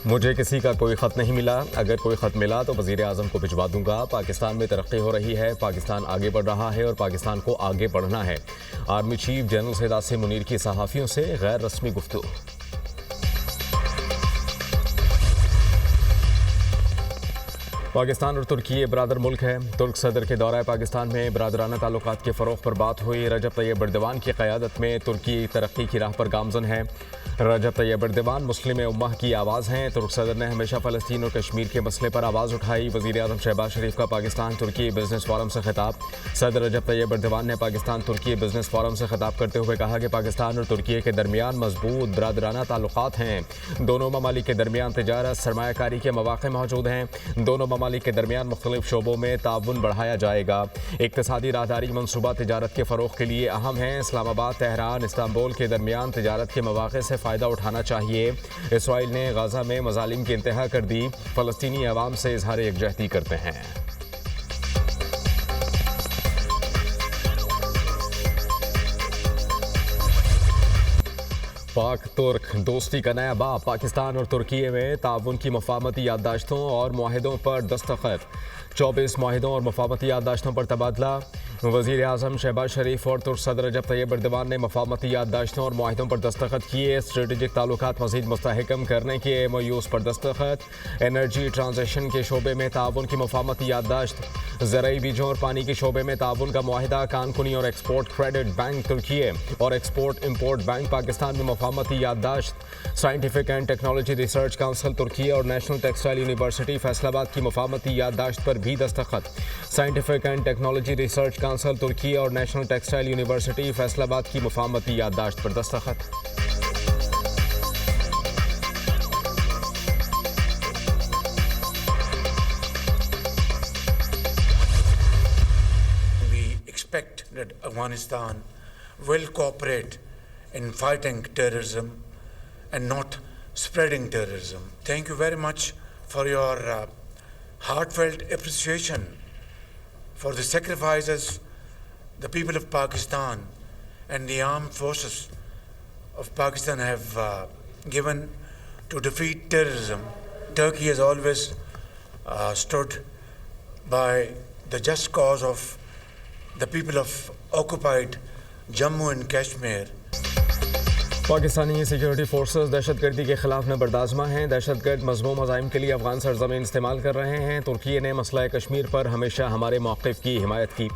मुझे किसी का कोई ख़त नहीं मिला। अगर कोई ख़त मिला तो वज़ीर आज़म को भिजवा दूंगा। पाकिस्तान में तरक्की हो रही है, पाकिस्तान आगे बढ़ रहा है और पाकिस्तान को आगे बढ़ना है। Army chief general Syed Asim Munir की सहाफ़ियों से गैर रस्मी गुफ्तगू। पाकिस्तान और तुर्की बरादर मुल्क है। तुर्क सदर के दौरा पाकिस्तान में बरादराना ताल्लुकात के फ़रोग़ पर बात हुई। रजब तैयब एर्दोग़ान की क़यादत में तुर्की तरक्की की राह पर गामज़न है। रजब तैयब एर्दोग़ान मुस्लिम उम्मह की आवाज़ हैं। तुर्क सदर ने हमेशा फ़लस्तीन और कश्मीर के मसले पर आवाज़ उठाई। वज़ीर आज़म शहबाज शरीफ का पाकिस्तान तुर्की बिजनेस फोरम से खिताब। सदर रजब तैयब एर्दोग़ान ने पाकिस्तान तुर्की बिजनेस फोरम से खिताब करते हुए कहा कि पाकिस्तान और तुर्की के दरमियान मजबूत बरादराना ताल्लुकात हैं। दोनों ममालिक के दरमियान तिजारत सरमायाकारी के मौक़े मौजूद हैं। दोनों ममालिक के दरमियान मुख्तलिफ शोबों में ताउन बढ़ाया जाएगा। इक़्तिसादी राहदारी मनसूबा तिजारत के फ़रोग़ के लिए अहम है। इस्लामाबाद, तेहरान, इस्तांबुल के दरमियान तिजारत के मौक़े से फ़ायदा उठाना चाहिए। इसराइल ने गाज़ा में मज़ालिम की इंतहा कर दी। फ़लस्तीनी अवाम से इज़हार यकजहती करते हैं। पाक तुर्क दोस्ती का नया बाब। पाकिस्तान और तुर्की में ताउन की मफाहमती याददाश्तों और मुआहिदों पर दस्तखत। 24 मुआहिदों और मफाहमती याददाश्तों पर तबादला। वज़ीर आज़म शहबाज शरीफ और तुर्क सदर रजब तैयब एर्दोग़ान ने मफाहमती याददाश्तों और मुआहिदों पर दस्तखत किए। स्ट्रेटेजिक ताल्लुकात मज़ीद मुस्तहकम करने के MOUs पर दस्तखत। एनर्जी ट्रांजिशन के शोबे में ताउन की मफाहमती याददाश्त। ज़राई बीजों और पानी के शोबे में ताउन का मुआहिदा। कानकुनी और एक्सपोर्ट क्रेडिट बैंक तुर्की और एक्सपोर्ट इम्पोर्ट बैंक पाकिस्तान में मफाहमती याददाश्त। Scientific and technology research council तुर्की और नेशनल टेक्सटाइल यूनिवर्सिटी फैसलाबाद की मफाहमती याददाश्त पर भी दस्तखत। Scientific and technology research council तुर्की और नेशनल टेक्सटाइल यूनिवर्सिटी फैसलाबाद की मफाहमती याददाश्त पर दस्तखत। We expect that Afghanistan will cooperate in fighting terrorism and not spreading terrorism. Thank you very much for your heartfelt appreciation for the sacrifices the people of Pakistan and the armed forces of Pakistan have given to defeat terrorism. Turkey has always stood by the just cause of the people of occupied Jammu and Kashmir. Pakistani security forces दहशतगर्दी के खिलाफ नबरदाज़मा हैं। दहशतगर्द मज़मूम अज़ाइम के लिए अफ़गान सरज़मीन इस्तेमाल कर रहे हैं। तुर्की ने मसला कश्मीर पर हमेशा हमारे मौक़िफ़ की हिमायत की।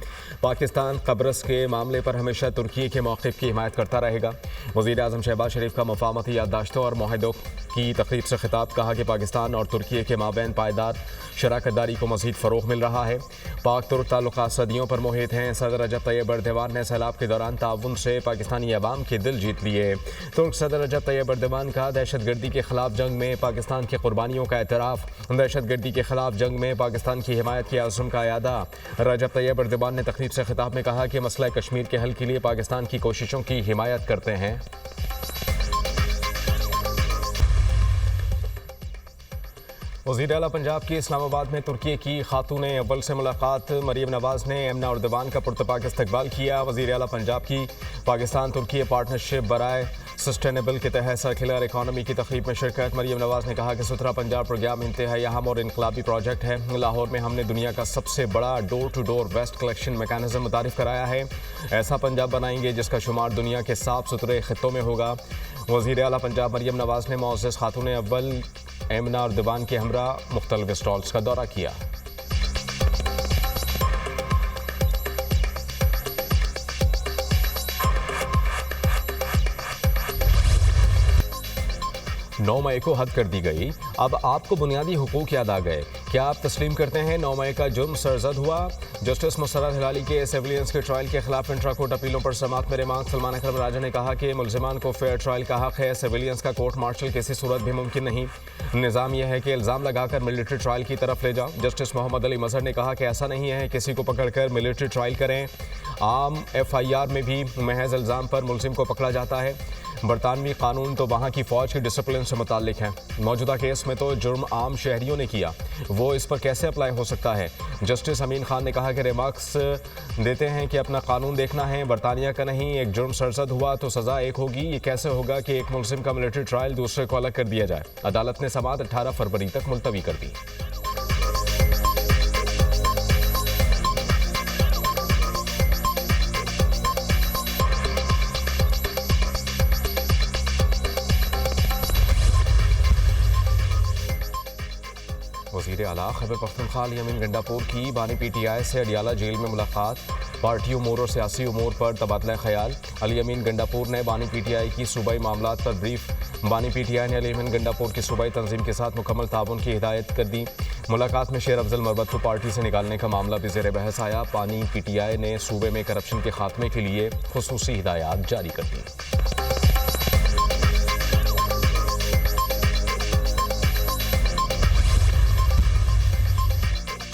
पाकिस्तान क़ब्रस के मामले पर हमेशा तुर्की के मौक़िफ़ की हिमायत करता रहेगा। वज़ीर आज़म शहबाज शरीफ का मफाहमती याददाश्तों और मुआहिदों की तक़रीब से खिताब। कहा कि पाकिस्तान और तुर्की के माबैन पायदार शराकतदारी को मज़ीद फ़रोग़ मिल रहा है। पाक तुर्क ताल्लुकात सदियों पर मुहित हैं। सदर रजब तैयब एर्दोग़ान ने सैलाब के दौरान ताउन से पाकिस्तानी अवाम के दिल जीत लिए। तुर्क सदर रजब तैयब एर्दोग़ान का दहशतगर्दी के खिलाफ जंग में पाकिस्तान की कुर्बानियों का एतराफ़। दहशतगर्दी के खिलाफ जंग में पाकिस्तान की हिमायत के अज़्म का अयादा। रजब तैयब एर्दोग़ान ने तक़रीब से खिताब में कहा कि मसला कश्मीर के हल के लिए पाकिस्तान की कोशिशों की हिमायत करते हैं। वज़ीर आला पंजाब की इस्लामाबाद में तुर्की की खातून अव्वल से मुलाकात। मरीम नवाज़ ने एमना एर्दोग़ान का पुरतपाक इस्तकबाल किया। वज़ीर आला पंजाब की पाकिस्तान तुर्की पार्टनरशिप बराए सस्टेनेबल के तहत सर्कुलर इकानमी की तक़रीब में शिरकत। मरीम नवाज़ ने कहा कि सुथरा पंजाब प्रोग्राम इंतहाई अहम और इनकलाबी प्रोजेक्ट है। लाहौर में हमने दुनिया का सबसे बड़ा door to door waste collection mechanism मुतारिफ़ कराया है। ऐसा पंजाब बनाएंगे जिसका शुमार दुनिया के साफ़ सुथरे खित्तों में होगा। वज़ीर आला पंजाब मरीम नवाज़ ने मुअज़्ज़ज़ खातून अव्वल एमना एर्दोग़ान के हमरा मुख्तलिफ स्टॉल्स का दौरा किया। 9 मई को हद कर दी गई। अब आपको बुनियादी हुकूक याद आ गए। क्या आप तस्लीम करते हैं 9 मई का जुर्म सरजद हुआ? जस्टिस मुसर्रत हिलाली के सिविलियंस के ट्रायल के खिलाफ इंट्रा कोर्ट अपीलों पर समाअत में रिमांड। सलमान अकरम राजा ने कहा कि मुलजिमान को फेयर ट्रायल का हक है। सिविलियंस का कोर्ट मार्शल किसी सूरत भी मुमकिन नहीं। निज़ाम यह है कि इल्ज़ाम लगाकर मिलिट्री ट्रायल की तरफ ले जाओ। जस्टिस मोहम्मद अली मजहर ने कहा कि ऐसा नहीं है, किसी को पकड़कर मिलिट्री ट्रायल करें। आम FIR में भी महज इल्ज़ाम पर मुलजिम को पकड़ा जाता है। बरतानवी कानून तो वहाँ की फ़ौज की डिसिप्लिन से मुताल्लिक है। मौजूदा केस में तो जुर्म आम शहरियों ने किया, वो इस पर कैसे अप्लाई हो सकता है। जस्टिस अमीन खान ने कहा कि रिमार्क्स देते हैं कि अपना कानून देखना है, बरतानिया का नहीं। एक जुर्म सरजद हुआ तो सज़ा एक होगी। ये कैसे होगा कि एक मुल्ज़िम का मिलिट्री ट्रायल दूसरे को अलग कर दिया जाए। अदालत ने समाअत 18 फरवरी तक मुलतवी कर दी। वज़ीर आला खैबर पख्तूनख्वा अली अमीन गंडापुर की बानी PTI से अडियाला जेल में मुलाकात। पार्टी उमूर और सियासी उमूर पर तबादला ख्याल। अली अमीन गंडापुर ने बानी PTI की सूबाई मामलात पर ब्रीफ। बानी PTI ने अली अमीन गंडापुर की सूबाई तंजीम के साथ मुकम्मल ताउन की हिदायत कर दी। मुलाकात में शेर अफजल मरबत को पार्टी से निकालने का मामला भी ज़ेर बहस आया। बानी PTI ने सूबे में करप्शन के खात्मे के लिए खुसूसी हिदायत जारी कर दी।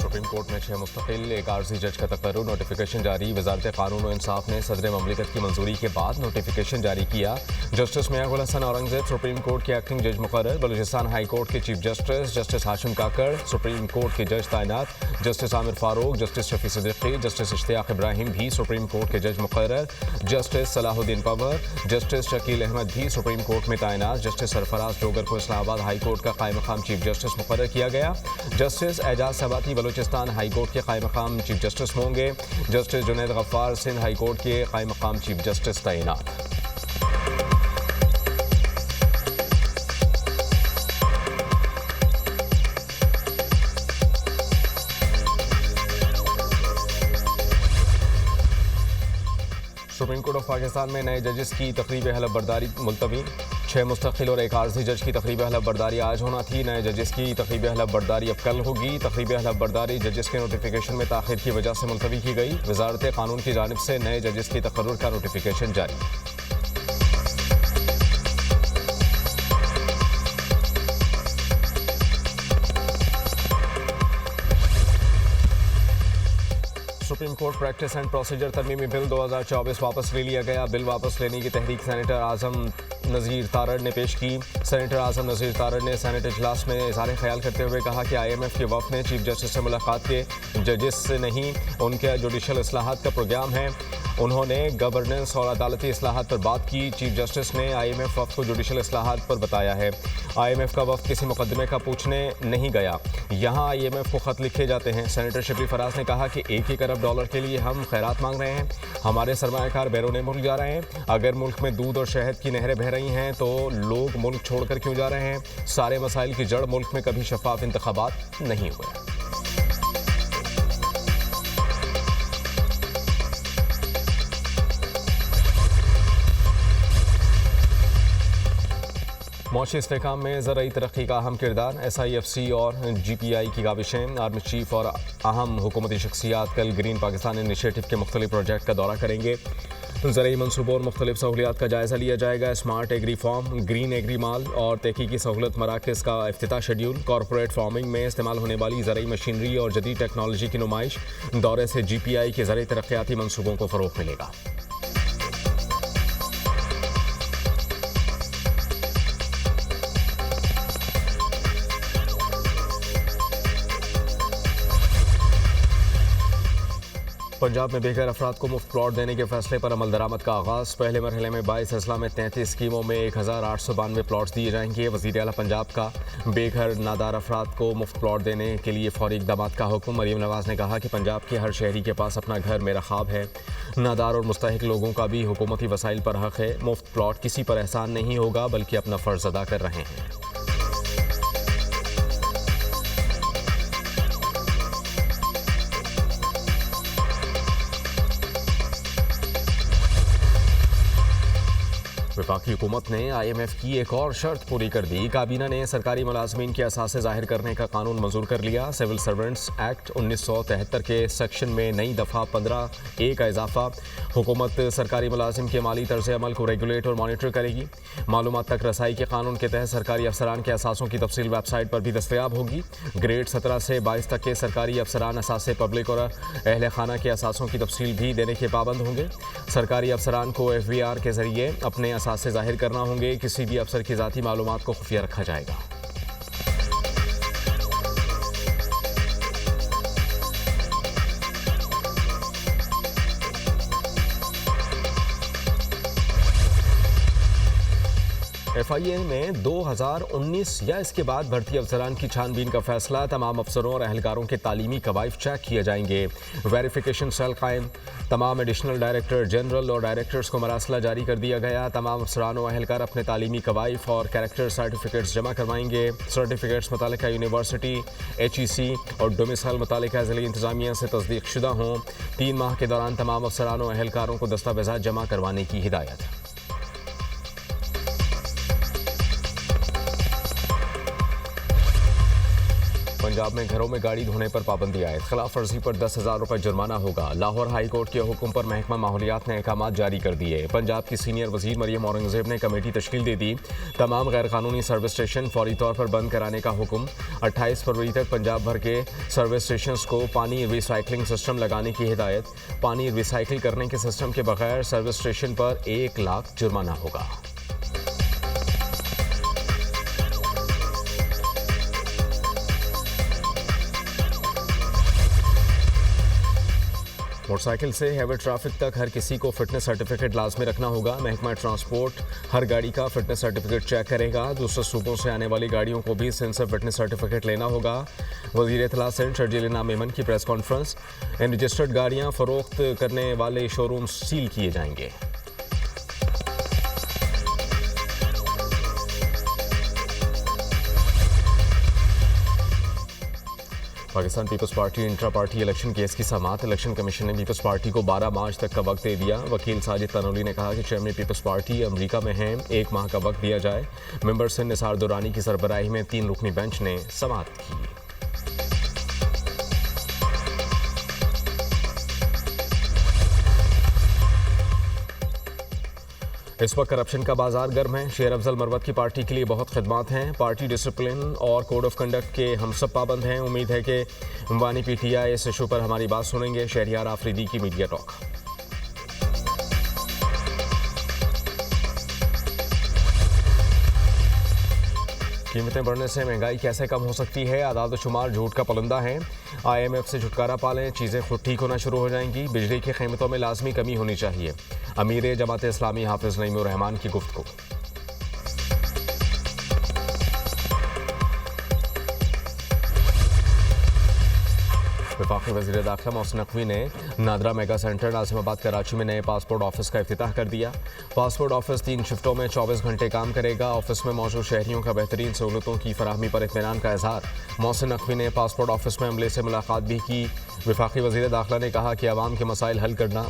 सुप्रीम कोर्ट में 6 मुस्तकिल एक आर्जी जज का तकर्रुर। नोटिफिकेशन जारी। वजारत कानून और इंसाफ ने सदर ममलिकत की मंजूरी के बाद नोटिफिकेशन जारी किया। Justice Mian Gul Hasan Aurangzeb supreme court के एक्टिंग जज मुकर्रर। बलूचिस्तान हाई कोर्ट के chief justice justice Hashim Kakar supreme court के जज तैनात। Justice Aamir Farooq, justice Shafi Siddiqui, justice Ishtiaq Ibrahim भी सुप्रीम कोर्ट के जज मुकर्रर। जस्टिस सलाहुद्दीन पंवर, जस्टिस शकील अहमद भी सुप्रीम कोर्ट में तैनात। जस्टिस सरफराज जोगर को इस्लामाबाद हाई कोर्ट का कायम मकाम चीफ जस्टिस मुकर्रर किया गया। Justice Ejaz Sabati Balochistan high court के कायम मकाम चीफ जस्टिस होंगे। Justice Junaid Ghaffar Sindh high court के कायम मकाम चीफ जस्टिस तैनात। सुप्रीम कोर्ट ऑफ पाकिस्तान में नए जजेस की तकरीब हलफ बर्दारी मुलतवी। 6 मुस्तकिल और एक आर्जी जज की तकरीब हलफ बर्दारी आज होना थी। नए जजेस की तकरीब हलफ बर्दारी अब कल होगी। तकरीब हलफ बर्दारी जजेस के नोटिफिकेशन में ताखिर की वजह से मुलतवी की गई। वजारत कानून की जानिब से नए जजेस की तकर्रुर का नोटिफिकेशन जारी। Supreme court practice and procedure तरमीमी बिल 2024 वापस ले लिया गया। बिल वापस लेने की तहरीक सेनेटर आजम नज़ीर तारड़ ने पेश की। सेनेटर आजम नज़ीर तारड़ ने सेनेट इजलास में इज़हार ख्याल करते हुए कहा कि IMF के वफ़द ने चीफ जस्टिस से मुलाकात के जजेस से नहीं, उनके जुडिशल इस्लाहात का प्रोग्राम है। उन्होंने गवर्नेंस और अदालती इस्लाहात पर बात की। चीफ जस्टिस ने IMF वफ़द को जुडिशल इस्लाहात पर बताया है। IMF का वफ़द किसी मुकदमे का पूछने नहीं गया, यहाँ IMF को ख़त लिखे जाते हैं। सेनेटर शबरी फराज ने कहा कि $1 अरब के लिए हम खैरात मांग रहे हैं। हमारे सरमायाकार बैरून मुल्क जा रहे हैं। अगर मुल्क में दूध और शहद की नहरें बह रही हैं तो लोग मुल्क छोड़कर क्यों जा रहे हैं। सारे मसाइल की जड़ मुल्क में कभी शफाफ इंतखाबात नहीं हुए। मौशी इस्तेहकाम में ज़राई तरक्की का अहम किरदार। SIFC और GPI की काविशें। आर्मी चीफ और अहम हुकूमती शख्सियात कल ग्रीन पाकिस्तान इनिशिएटिव के मुख्तलिफ प्रोजेक्ट का दौरा करेंगे। ज़राई मनसूबों और मुख्तलिफ सहूलियात का जायज़ा लिया जाएगा। Smart agri farm, green agri mall और तहकीकी सहूलत मराकज़ का इफ्तिताह शेड्यूल। कॉरपोरेट फार्मिंग में इस्तेमाल होने वाली ज़राई मशीनरी और जदीद टेक्नोलॉजी की नुमाइश। दौरे से GPI के ज़राई तरक्याती मनसूबों को फ़रोग़ मिलेगा। पंजाब में बेघर अफराद को मुफ्त प्लॉट देने के फैसले पर अमल दरामद का आगाज़। पहले मरहले में 22 अजला में 33 स्कीमों में 1892 प्लॉट्स दिए जाएंगे। वज़ीर आला पंजाब का बेघर नादार अफराद को मुफ्त प्लॉट देने के लिए फौरी इक़दाम का हुक्म। मरीम नवाज़ ने कहा कि पंजाब के हर शहरी के पास अपना घर मेरा ख्वाब है। नादार और मुस्तहिक लोगों का भी हुकूमती वसाइल पर हक़ है। मुफ्त प्लॉट किसी पर एहसान नहीं होगा बल्कि अपना फ़र्ज़ अदा कर रहे हैं। वफाकी हुकूमत ने IMF की एक और शर्त पूरी कर दी। काबीना ने सरकारी मुलाजमीन के असासे ज़ाहिर करने का कानून मंजूर कर लिया। सिविल सर्वेंट्स एक्ट 1973 के सेक्शन में नई दफ़ा 15A का इजाफा। हुकूमत सरकारी मुलाजिम के माली तर्ज अमल को रेगुलेट और मॉनिटर करेगी। मालूमात तक रसाई के कानून के तहत सरकारी अफसरान के असासों की तफसील वेबसाइट पर भी दस्तयाब होगी। ग्रेड 17 से 22 तक के सरकारी अफसरान असासे पब्लिक और अहल खाना के असासों की तफसील भी देने के पाबंद होंगे। सरकारी अफसरान को FBR के ज़रिए अपने असासे ज़ाहिर करना होंगे। किसी भी अफसर की ज़ाती मालूमात को खुफिया रखा जाएगा। FIA में 2019 या इसके बाद भर्ती अफसरान की छानबीन का फैसला। तमाम अफसरों और अहलकारों के तालीमी कवायद चेक किए जाएंगे। वेरिफिकेशन सेल कायम। तमाम एडिशनल डायरेक्टर जनरल और डायरेक्टर्स को मरासला जारी कर दिया गया। तमाम अफसरान और अहलकार अपने तालीमी कवायद और कैरेक्टर सर्टिफिकेट्स जमा करवाएंगे। सर्टिफिकेट्स मुतालिका यूनिवर्सिटी, HEC और डोमिसाइल मुतालिका ज़िली इंतजामिया से तस्दीक शुदा हों। 3 माह के दौरान तमाम अफसरान और अहलकारों को दस्तावेज़ात जमा करवाने की हिदायत। पंजाब में घरों में गाड़ी धोने पर पाबंदी आयद। खिलाफ वर्जी पर 10,000 रुपये जुर्माना होगा। लाहौर हाई कोर्ट के हुक्म पर महकमा माहौलियात ने अहकाम जारी कर दिए। पंजाब की सीनियर वजीर मरियम औरंगजेब ने कमेटी तश्कील दे दी। तमाम गैर कानूनी सर्विस स्टेशन फौरी तौर पर बंद कराने का हुक्म। 28 फरवरी तक पंजाब भर के सर्विस स्टेशन को पानी रिसाइकलिंग सिस्टम लगाने की हिदायत। पानी रिसाइकिल करने के सिस्टम के बगैर सर्विस स्टेशन पर 1 लाख जुर्माना होगा। मोटरसाइकिल से हैवी ट्रैफिक तक हर किसी को फिटनेस सर्टिफिकेट लाजमी रखना होगा। महकमा ट्रांसपोर्ट हर गाड़ी का फिटनेस सर्टिफिकेट चेक करेगा। दूसरे सूबों से आने वाली गाड़ियों को भी सिंध से फिटनेस सर्टिफिकेट लेना होगा। वज़ीर इत्तला सिंध शर्जील मेमन की प्रेस कॉन्फ्रेंस। अनरजिस्टर्ड गाड़ियाँ फरोख्त करने वाले शोरूम सील किए जाएंगे। Pakistan peoples party intra party election case की समाअत। इलेक्शन कमीशन ने पीपल्स पार्टी को 12 मार्च तक का वक्त दे दिया। वकील साजिद तनोली ने कहा कि चेयरमैन पीपल्स पार्टी अमेरिका में हैं, 1 माह का वक्त दिया जाए। मेंबर से निसार दुरानी की सरबराही में 3 रुकनी बेंच ने समाअत की। इस वक्त करप्शन का बाजार गर्म है। शेर अफजल मरवत की पार्टी के लिए बहुत खिदमात हैं। पार्टी डिसिप्लिन और कोड ऑफ कंडक्ट के हम सब पाबंद हैं। उम्मीद है कि अंबानी PTI इस इशू पर हमारी बात सुनेंगे। शहरियार आफरीदी की मीडिया टॉक। कीमतें बढ़ने से महंगाई कैसे कम हो सकती है? आदाद शुमार झूठ का पलंदा है। IMF से छुटकारा पा लें, चीज़ें खुद ठीक होना शुरू हो जाएंगी। बिजली की कीमतों में लाजमी कमी होनी चाहिए। अमीर जमात इस्लामी हाफिज नईमुर रहमान की गुफ्तगू। वफाकी वज़ीर दाखिला मोहसिन नकवी ने नादरा मेगा सेंटर नाज़िमाबाद कराची में नए पासपोर्ट ऑफिस का इफ्तिताह कर दिया। पासपोर्ट ऑफिस 3 शिफ्टों में 24 घंटे काम करेगा। ऑफिस में मौजूद शहरियों का बेहतरीन सहूलतों की फराहमी पर इत्मीनान का इजहार। मोहसिन नकवी ने पासपोर्ट ऑफिस में अमले से मुलाकात भी की। वफाकी वज़ीर दाखिला ने कहा कि आवाम के मसाइल हल करना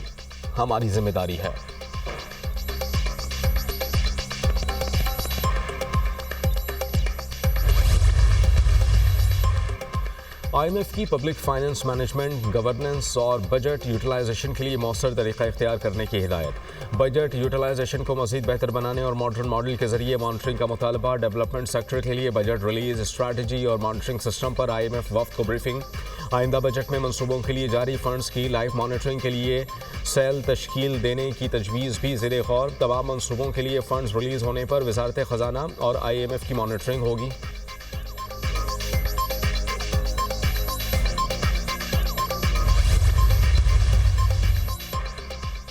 हमारी जिम्मेदारी है। IMF की पब्लिक फाइनेंस मैनेजमेंट, गवर्नेंस और बजट यूटिलाइजेशन के लिए मौसर तरीका इख्तियार करने की हिदायत। बजट यूटिलाइजेशन को मज़ीद बेहतर बनाने और मॉडर्न मॉडल के जरिए मॉनिटरिंग का मुतालबा। डेवलपमेंट सेक्टर के लिए बजट रिलीज, स्ट्रैटेजी और मॉनिटरिंग सिस्टम पर IMF वफ़द को ब्रीफिंग। आइंदा बजट में मनसूबों के लिए जारी फंड्स की लाइव मॉनिटरिंग के लिए सेल तश्कील देने की तजवीज़ भी ज़ेरे गौर। तमाम मनसूबों के लिए फंड्स रिलीज़ होने पर वज़ारत ख़जाना और IMF की मॉनिटरिंग होगी।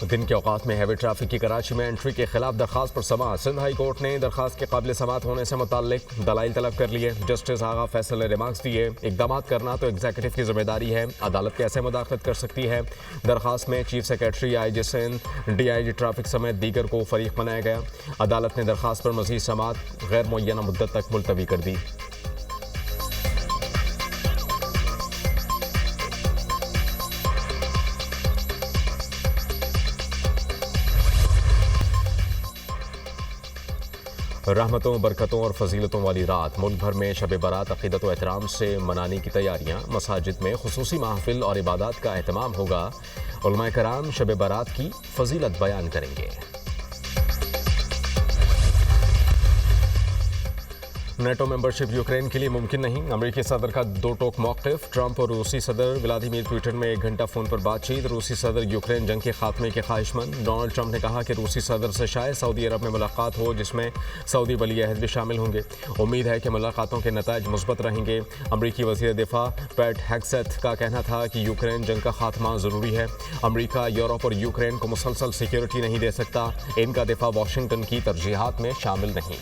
दिन के औकात में हैवी ट्रैफिक की कराची में एंट्री के खिलाफ दरखास्त पर समाअत। सिंध हाई कोर्ट ने दरखास्त के काबिल समाअत होने से मुताल्लिक दलाइल तलब कर लिए। जस्टिस आगा फैसल ने रिमार्क्स दिए। इकदाम करना तो एग्जीक्यूटिव की जिम्मेदारी है, अदालत कैसे मुदाखलत कर सकती है। दरखास्त में chief secretary, IG Sindh, DIG traffic समेत दीगर को फरीक बनाया गया। अदालत ने दरखास्त पर मज़ीद समाअत गैर मुअय्यना मुद्दत तक मुलतवी कर दी। रहमतों, बरकतों और फजीलतों वाली रात। मुल्क भर में शब बारात अक़ीदत व एहतराम से मनाने की तैयारियाँ। मसाजिद में खुसूसी महफिल और इबादत का एहतमाम होगा। उलमाए कराम शब बारात की फजीलत बयान करेंगे। नेटो मेंबरशिप यूक्रेन के लिए मुमकिन नहीं। अमेरिकी सदर का दो टोक मौक़िफ़। ट्रंप और रूसी सदर व्लादिमीर पुतिन में 1 घंटा फ़ोन पर बातचीत। रूसी सदर यूक्रेन जंग के खात्मे के ख्वाहिशमंद। डोनाल्ड ट्रंप ने कहा कि रूसी सदर से शायद सऊदी अरब में मुलाकात हो, जिसमें सऊदी वली अहद भी शामिल होंगे। उम्मीद है कि मुलाकातों के नताइज मुस्बत रहेंगे। अमरीकी वज़ीर दिफा पैट हेग्सेथ का कहना था कि यूक्रेन जंग का खात्मा ज़रूरी है। अमरीका यूरोप और यूक्रेन को मुसलसल सिक्योरिटी नहीं दे सकता। इनका दिफा वाशिंगटन की तरजीहात में शामिल नहीं।